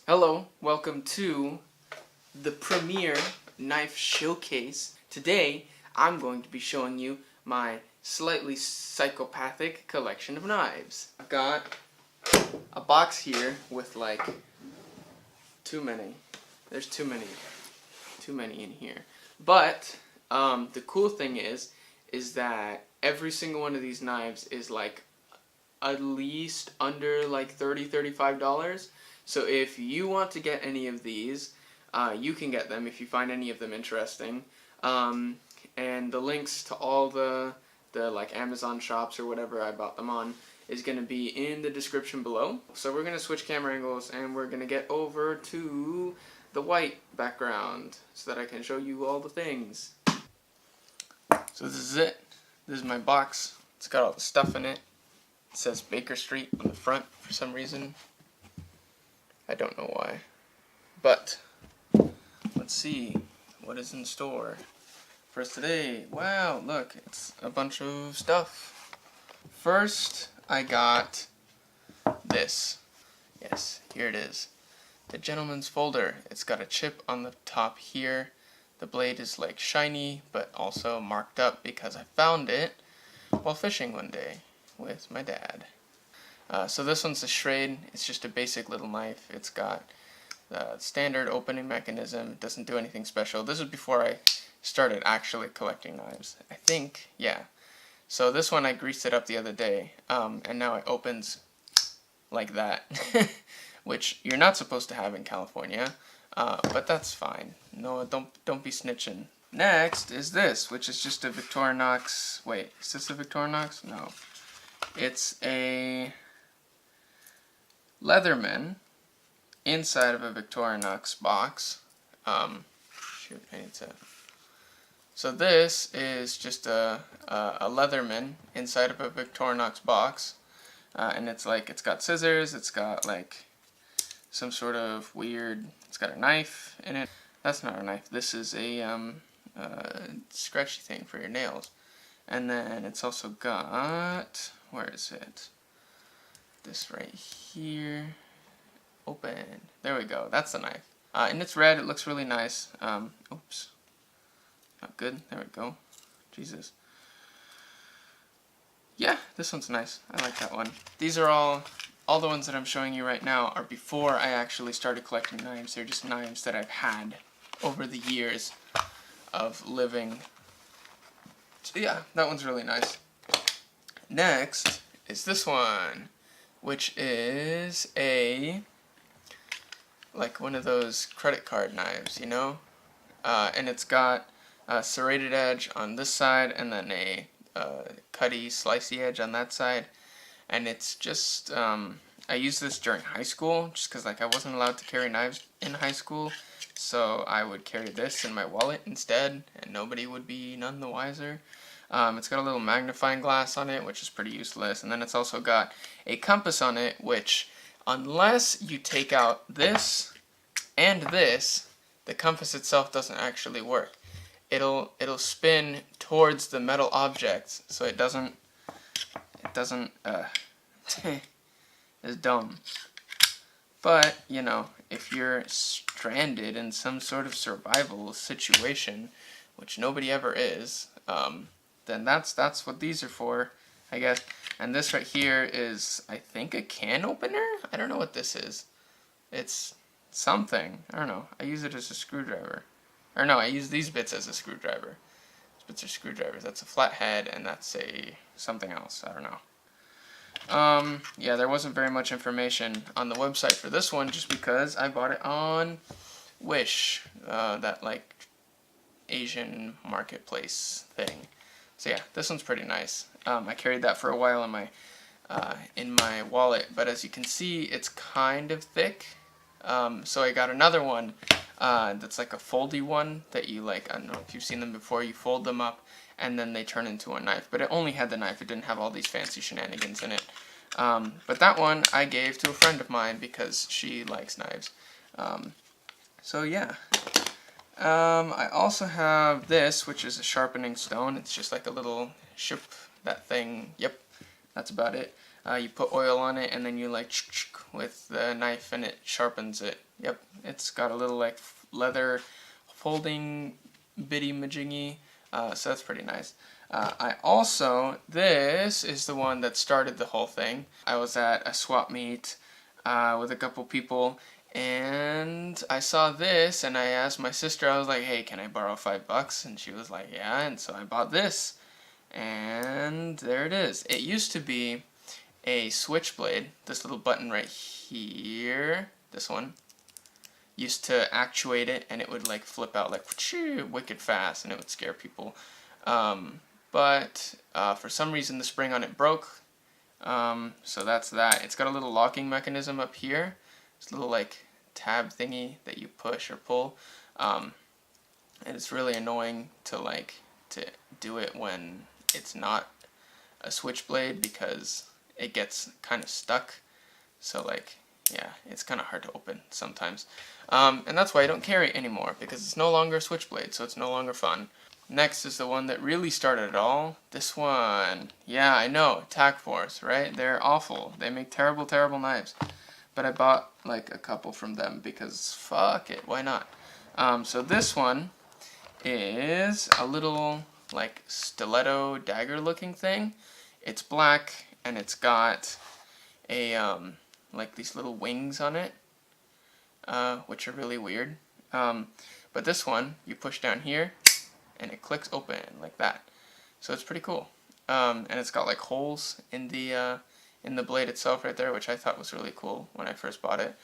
Hello, welcome to the premiere knife showcase. Today, I'm going to be showing you my slightly psychopathic collection of knives. I've got a box here with like too many. There's too many in here. But the cool thing is that every single one of these knives is like at least under like $30-$35. So if you want to get any of these, you can get them if you find any of them interesting. And the links to all the like Amazon shops or whatever I bought them on is going to be in the description below. So we're going to switch camera angles and we're going to get over to the white background so that I can show you all the things. So this is it. This is my box. It's got all the stuff in it. It says Baker Street on the front for some reason. I don't know why. But let's see what is in store for us today. Wow, look, it's a bunch of stuff. First, I got this. Yes, here it is. The Gentleman's Folder. It's got a chip on the top here. The blade is like shiny, but also marked up because I found it while fishing one day with my dad. So this one's a Schrade. It's just a basic little knife. It's got the standard opening mechanism. It doesn't do anything special. This is before I started actually collecting knives, I think. Yeah. So this one I greased it up the other day, and now it opens like that, which you're not supposed to have in California, but that's fine. No, don't be snitching. Next is this, which is just a Victorinox. Wait, is this a Victorinox? No. It's a Leatherman inside of a Victorinox box. Shoot, I need to. So this is just a Leatherman inside of a Victorinox box, and it's got scissors. It's got like some sort of weird. It's got a knife in it. That's not a knife. This is a scratchy thing for your nails. And then it's also got, where is it? This right here. Open. There we go. That's the knife. And it's red. It looks really nice. Oops. Not good. There we go. Jesus. Yeah, this one's nice. I like that one. These are all the ones that I'm showing you right now are before I actually started collecting knives. They're just knives that I've had over the years of living. So yeah, that one's really nice. Next is this one, which is like one of those credit card knives, you know? And it's got a serrated edge on this side and then a cutty, slicey edge on that side. And it's just, I used this during high school just because like I wasn't allowed to carry knives in high school. So I would carry this in my wallet instead and nobody would be none the wiser. It's got a little magnifying glass on it, which is pretty useless. And then it's also got a compass on it, which unless you take out this and this, the compass itself doesn't actually work. It'll spin towards the metal objects, so it doesn't it's dumb. But, you know, if you're stranded in some sort of survival situation, which nobody ever is, then that's what these are for, I guess. And this right here is, I think, a can opener? I don't know what this is. It's something. I don't know. I use it as a screwdriver. Or no, I use these bits as a screwdriver. These bits are screwdrivers. That's a flathead, and that's a something else. I don't know. Yeah, there wasn't very much information on the website for this one just because I bought it on Wish, that like Asian marketplace thing. So yeah, this one's pretty nice. I carried that for a while in my wallet, but as you can see, it's kind of thick. So I got another one that's like a foldy one that you like, I don't know if you've seen them before, you fold them up and then they turn into a knife. But it only had the knife, it didn't have all these fancy shenanigans in it. But that one I gave to a friend of mine because she likes knives. So yeah. I also have this, which is a sharpening stone. It's just like a little shoop, that thing. Yep, that's about it. You put oil on it and then you like with the knife and it sharpens it. Yep, it's got a little like leather folding bitty majingy, so that's pretty nice. This is the one that started the whole thing. I was at a swap meet with a couple people, and I saw this, and I asked my sister, I was like, hey, can I borrow $5? And she was like, yeah, and so I bought this. And there it is. It used to be a switchblade. This little button right here, this one, used to actuate it, and it would like flip out like wicked fast, and it would scare people. But for some reason the spring on it broke, so that's that. It's got a little locking mechanism up here. It's a little like tab thingy that you push or pull, and it's really annoying to do it when it's not a switchblade because it gets kind of stuck. So yeah, it's kind of hard to open sometimes, and that's why I don't carry it anymore, because it's no longer a switchblade, so it's no longer fun. Next is the one that really started it all. This one. Yeah, I know. Tac-Force, right? They're awful. They make terrible, terrible knives. But I bought like a couple from them because fuck it, why not? So this one is a little like stiletto dagger looking thing. It's black and it's got a like these little wings on it, which are really weird. But this one, you push down here and it clicks open like that. So it's pretty cool. And it's got like holes in the blade itself right there, which I thought was really cool when I first bought it.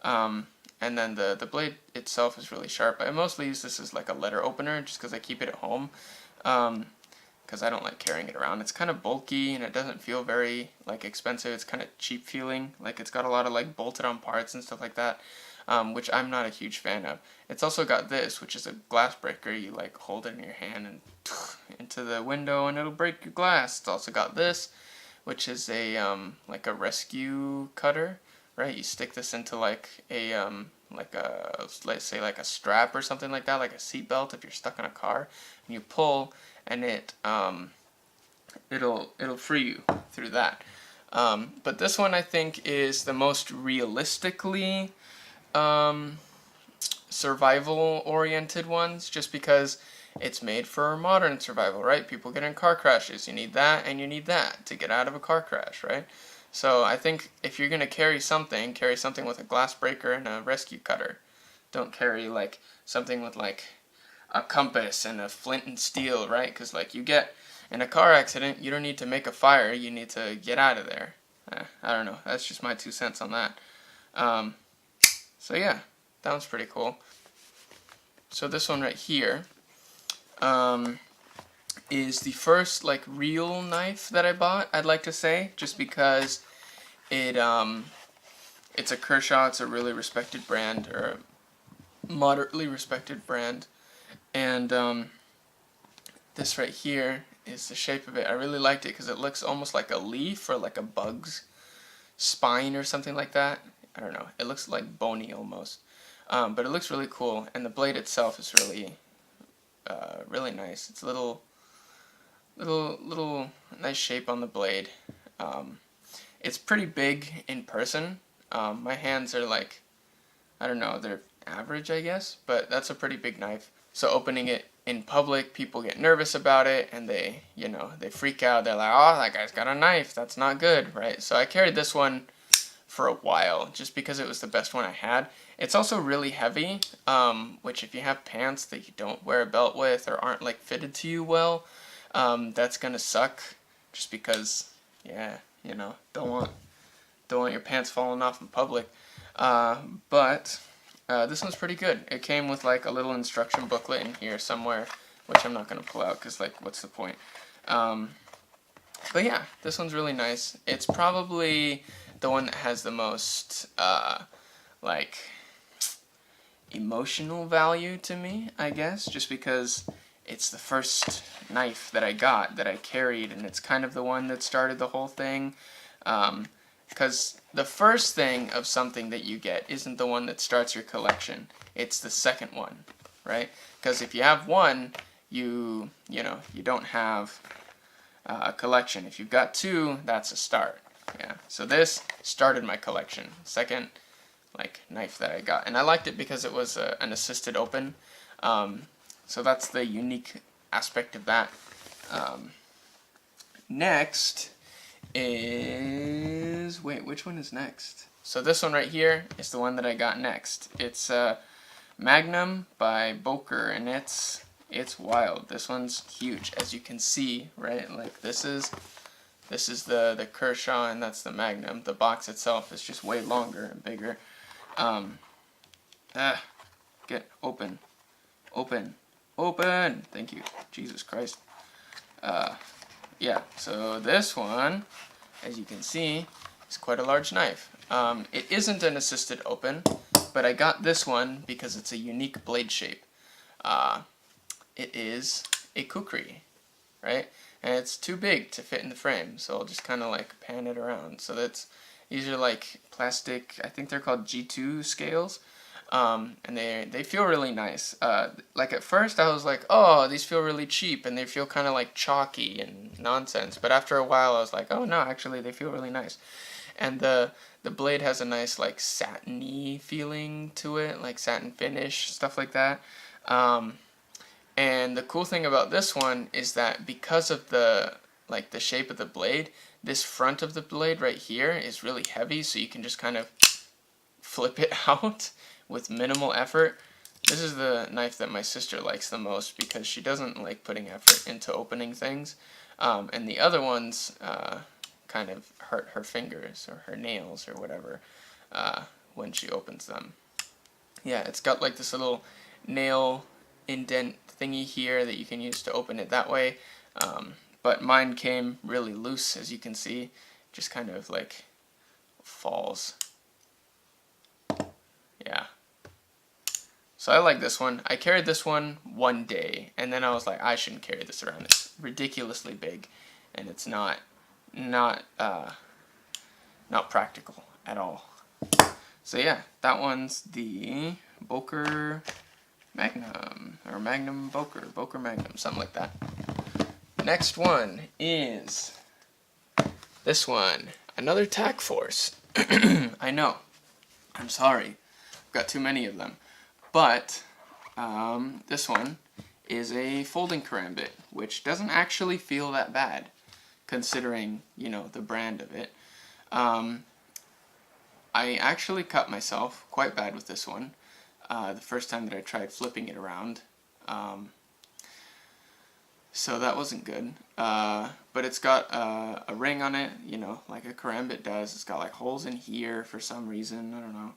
And then the blade itself is really sharp. I mostly use this as like a letter opener just because I keep it at home, because I don't like carrying it around. It's kind of bulky and it doesn't feel very like expensive. It's kind of cheap feeling. Like it's got a lot of like bolted on parts and stuff like that, which I'm not a huge fan of. It's also got this, which is a glass breaker. You like hold it in your hand and into the window and it'll break your glass. It's also got this, which is a like a rescue cutter, right? You stick this into like a let's say like a strap or something like that, like a seat belt if you're stuck in a car, and you pull and it'll free you through that. But this one I think is the most realistically survival oriented ones, just because it's made for modern survival, right? People get in car crashes. You need that and you need that to get out of a car crash, right? So I think if you're going to carry something with a glass breaker and a rescue cutter. Don't carry like something with like a compass and a flint and steel, right? Because like you get in a car accident, you don't need to make a fire, you need to get out of there. I don't know, that's just my 2 cents on that. So yeah, that one's pretty cool. So this one right here is the first like real knife that I bought, I'd like to say, just because it's a Kershaw. It's a really respected brand, or a moderately respected brand, and this right here is the shape of it. I really liked it because it looks almost like a leaf or like a bug's spine or something like that. I don't know, it looks like bony almost, but it looks really cool, and the blade itself is really really nice. It's a little nice shape on the blade. It's pretty big in person. My hands are like, I don't know, they're average I guess, but that's a pretty big knife. So opening it in public, people get nervous about it and they freak out. They're like, oh, that guy's got a knife, that's not good, right? So I carried this one for a while just because it was the best one I had. It's also really heavy, which if you have pants that you don't wear a belt with or aren't like fitted to you well, that's gonna suck, just because, yeah, don't want your pants falling off in public. But this one's pretty good. It came with like a little instruction booklet in here somewhere, which I'm not gonna pull out because like what's the point? But yeah, this one's really nice. It's probably the one that has the most like emotional value to me, I guess, just because it's the first knife that I got, that I carried, and it's kind of the one that started the whole thing. Because the first thing of something that you get isn't the one that starts your collection. It's the second one, right? Because if you have one, you don't have a collection. If you've got two, that's a start. Yeah, so this started my collection. Second, like, knife that I got. And I liked it because it was an assisted open. So that's the unique aspect of that. Next is... Wait, which one is next? So this one right here is the one that I got next. It's Magnum by Boker, and it's wild. This one's huge, as you can see, right? Like, this is the Kershaw, and that's the Magnum. The box itself is just way longer and bigger. Get open. Open! Thank you. Jesus Christ. Yeah, so this one, as you can see, is quite a large knife. It isn't an assisted open, but I got this one because it's a unique blade shape. It is a kukri, right? And it's too big to fit in the frame, so I'll just kind of like pan it around. So these are like plastic, I think they're called G2 scales, and they feel really nice. Like at first I was like, oh, these feel really cheap, and they feel kind of like chalky and nonsense. But after a while I was like, oh no, actually they feel really nice. And the blade has a nice like satiny feeling to it, like satin finish, stuff like that. And the cool thing about this one is that because of the shape of the blade, this front of the blade right here is really heavy, so you can just kind of flip it out with minimal effort. This is the knife that my sister likes the most because she doesn't like putting effort into opening things. And the other ones kind of hurt her fingers or her nails or whatever when she opens them. Yeah, it's got like this little nail indent thingy here that you can use to open it that way, but mine came really loose, as you can see, just kind of like falls. Yeah, so I like this one. I carried this one day, and then I was like, I shouldn't carry this around. It's ridiculously big, and it's not practical at all. So yeah, that one's the Boker Magnum, or Magnum Boker Magnum, something like that. Next one is this one, another Tac-Force. I know, I'm sorry, I've got too many of them, but this one is a folding karambit, which doesn't actually feel that bad, considering, you know, the brand of it. I actually cut myself quite bad with this one. The first time that I tried flipping it around. So that wasn't good. But it's got a ring on it, you know, like a karambit does. It's got like holes in here for some reason, I don't know.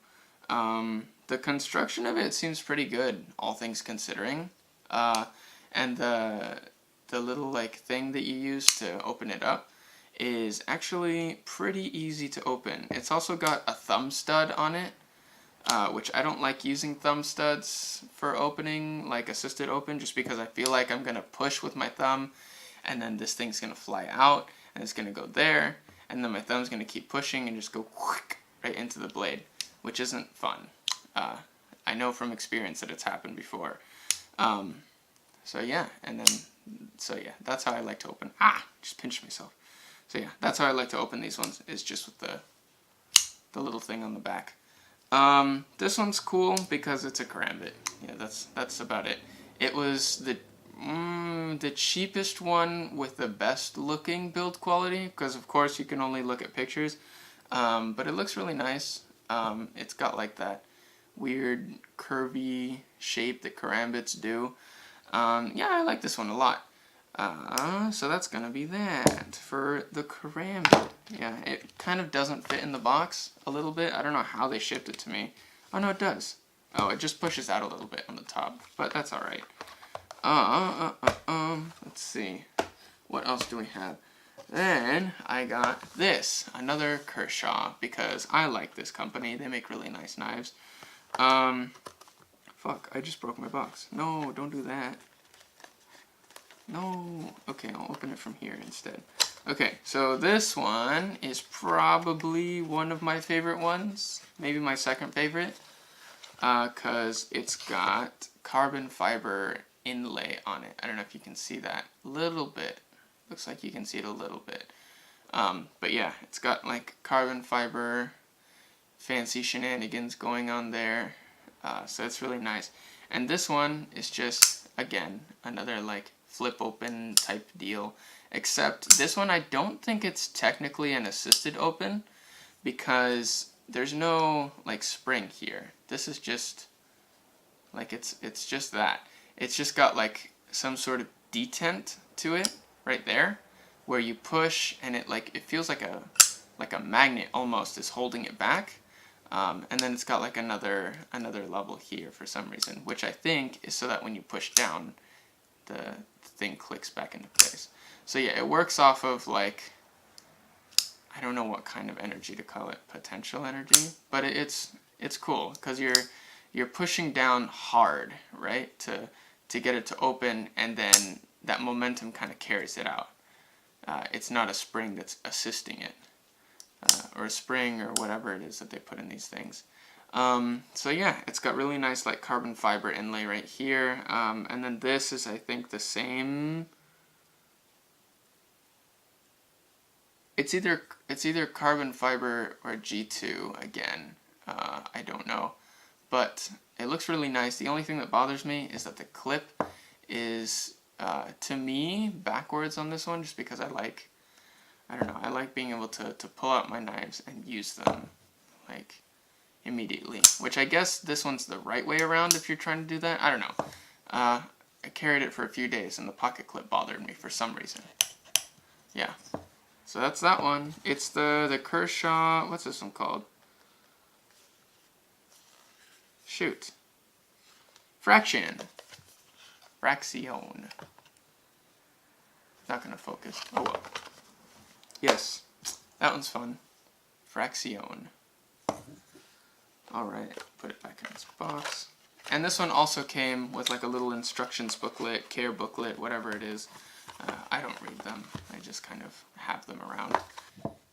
The construction of it seems pretty good, all things considering. And the little like thing that you use to open it up is actually pretty easy to open. It's also got a thumb stud on it. Which I don't like using thumb studs for opening, like assisted open, just because I feel like I'm going to push with my thumb, and then this thing's going to fly out, and it's going to go there, and then my thumb's going to keep pushing and just go right into the blade, which isn't fun. I know from experience that it's happened before. So yeah, that's how I like to open. Just pinched myself. So yeah, that's how I like to open these ones, is just with the little thing on the back. This one's cool because it's a karambit. Yeah, that's about it. It was the cheapest one with the best looking build quality, because of course you can only look at pictures, but it looks really nice. It's got like that weird curvy shape that karambits do. Yeah, I like this one a lot. So that's gonna be that for the karambit. Yeah, it kind of doesn't fit in the box a little bit. I don't know how they shipped it to me. Oh no, it does. Oh, it just pushes out a little bit on the top, but that's alright. Let's see. What else do we have? Then I got this, another Kershaw, because I like this company. They make really nice knives. Fuck, I just broke my box. No, don't do that. No. Okay, I'll open it from here instead. Okay, so this one is probably one of my favorite ones. Maybe my second favorite. Because it's got carbon fiber inlay on it. I don't know if you can see that. A little bit. Looks like you can see it a little bit. But yeah, it's got like carbon fiber, fancy shenanigans going on there. So it's really nice. And this one is just, again, another like flip open type deal. Except this one, I don't think it's technically an assisted open because there's no like spring here. This is just like it's just that. It's just got like some sort of detent to it right there, where you push and it feels like a magnet almost is holding it back. And then it's got like another level here for some reason, which I think is so that when you push down, the thing clicks back into place. So yeah, it works off of like, I don't know what kind of energy to call it, potential energy, but it's cool because you're pushing down hard, right, to get it to open, and then that momentum kind of carries it out. It's not a spring that's assisting it. Or a spring or whatever it is that they put in these things. So yeah, it's got really nice like carbon fiber inlay right here. And then this is, I think, the same. It's either carbon fiber or G2 again. I don't know, but it looks really nice. The only thing that bothers me is that the clip is to me backwards on this one, just because I don't know, I like being able to pull out my knives and use them, like, immediately. Which I guess this one's the right way around if you're trying to do that. I don't know. I carried it for a few days and the pocket clip bothered me for some reason. Yeah. So that's that one. It's the Kershaw, what's this one called? Shoot. Fraction. Not gonna focus. Oh well. Yes, that one's fun. Fraction. Alright, put it back in its box. And this one also came with like a little instructions booklet, care booklet, whatever it is. I don't read them, I just kind of have them around.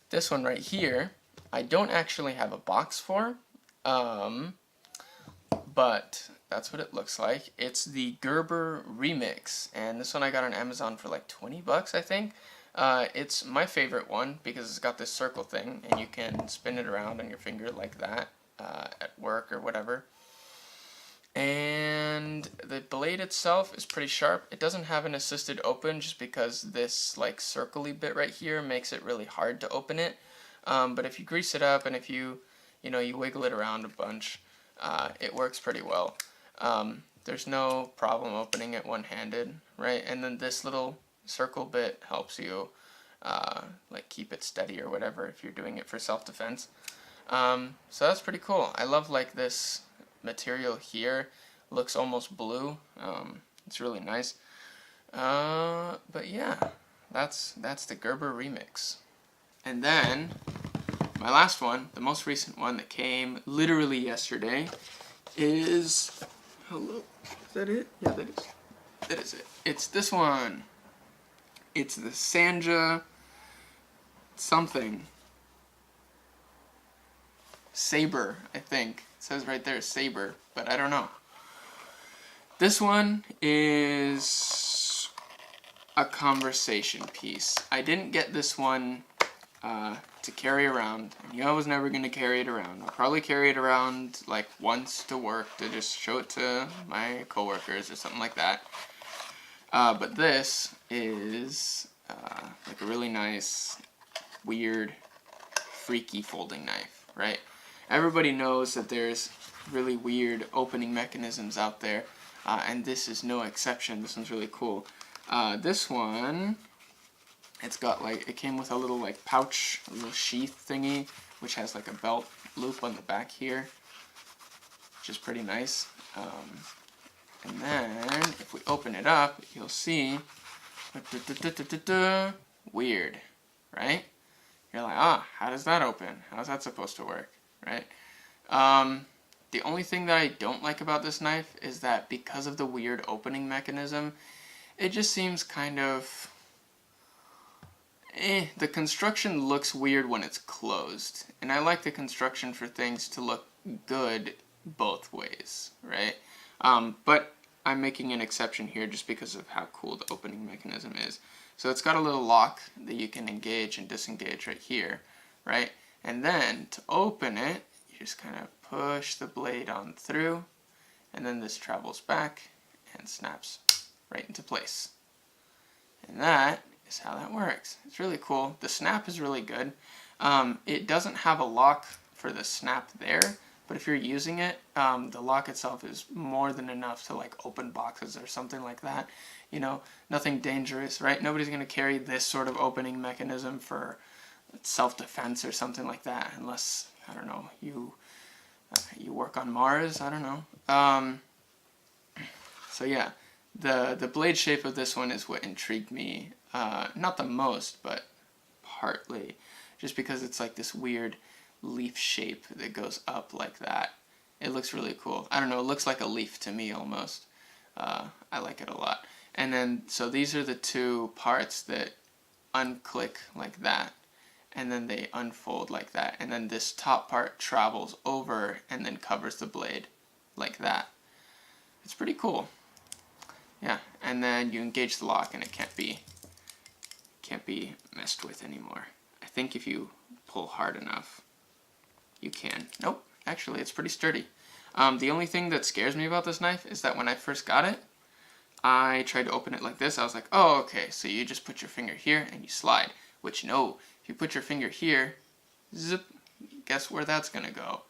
This one right here, I don't actually have a box for, but that's what it looks like. It's the Gerber Remix, and this one I got on Amazon for like 20 bucks, I think. It's my favorite one because it's got this circle thing, and you can spin it around on your finger like that at work or whatever. And the blade itself is pretty sharp. It doesn't have an assisted open just because this like circly bit right here makes it really hard to open it. But if you grease it up and if you wiggle it around a bunch, it works pretty well. There's no problem opening it one-handed, right? And then this little circle bit helps you like keep it steady or whatever if you're doing it for self-defense. So that's pretty cool. I love like this material here. Looks almost blue. It's really nice. But yeah, that's the Gerber Remix. And then my last one, the most recent one that came literally yesterday, is, hello, is that it? Yeah, that is it. It's this one. It's the Sanja something. Saber, I think. It says right there Saber, but I don't know. This one is a conversation piece. I didn't get this one to carry around. I knew I was never going to carry it around. I'll probably carry it around like once to work to just show it to my coworkers or something like that. But this is like a really nice, weird, freaky folding knife, right? Everybody knows that there's really weird opening mechanisms out there, and this is no exception. This one's really cool. This one, it's got like, it came with a little like pouch, a little sheath thingy, which has like a belt loop on the back here, which is pretty nice. And then, if we open it up, you'll see, weird, right? You're like, how does that open? How's that supposed to work, right? The only thing that I don't like about this knife is that because of the weird opening mechanism, it just seems kind of, the construction looks weird when it's closed. And I like the construction for things to look good both ways, right? But I'm making an exception here just because of how cool the opening mechanism is. So it's got a little lock that you can engage and disengage right here, right? And then to open it, you just kind of push the blade on through, and then this travels back and snaps right into place. And that is how that works. It's really cool. The snap is really good. It doesn't have a lock for the snap there, but if you're using it, the lock itself is more than enough to like open boxes or something like that. You know, nothing dangerous, right? Nobody's going to carry this sort of opening mechanism for self-defense or something like that, unless, I don't know, you work on Mars, I don't know. So yeah, the blade shape of this one is what intrigued me, not the most, but partly, just because it's like this weird leaf shape that goes up like that. It looks really cool. I don't know, it looks like a leaf to me almost. I like it a lot. And then, so these are the two parts that unclick like that, and then they unfold like that, and then this top part travels over and then covers the blade like that. It's pretty cool. Yeah, and then you engage the lock and it can't be messed with anymore. I think if you pull hard enough, you can. Nope, actually it's pretty sturdy. The only thing that scares me about this knife is that when I first got it, I tried to open it like this. I was like, oh, okay, so you just put your finger here and you slide. Which, no, if you put your finger here, zip, guess where that's gonna go?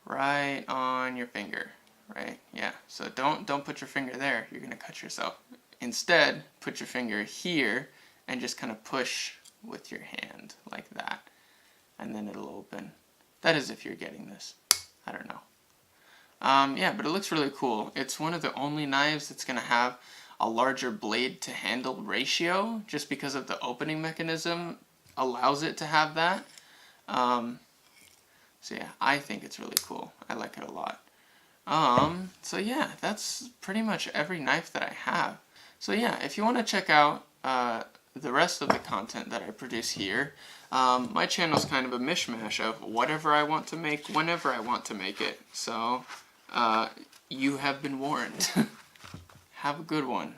Right on your finger, right? Yeah, so don't put your finger there, you're gonna cut yourself. Instead, put your finger here and just kind of push with your hand like that, and then it'll open. That is if you're getting this. I don't know. Yeah, but it looks really cool. It's one of the only knives that's going to have a larger blade to handle ratio, just because of the opening mechanism allows it to have that. So yeah, I think it's really cool. I like it a lot. So yeah, that's pretty much every knife that I have. So yeah, if you want to check out the rest of the content that I produce here, my channel's kind of a mishmash of whatever I want to make, whenever I want to make it. So you have been warned. Have a good one.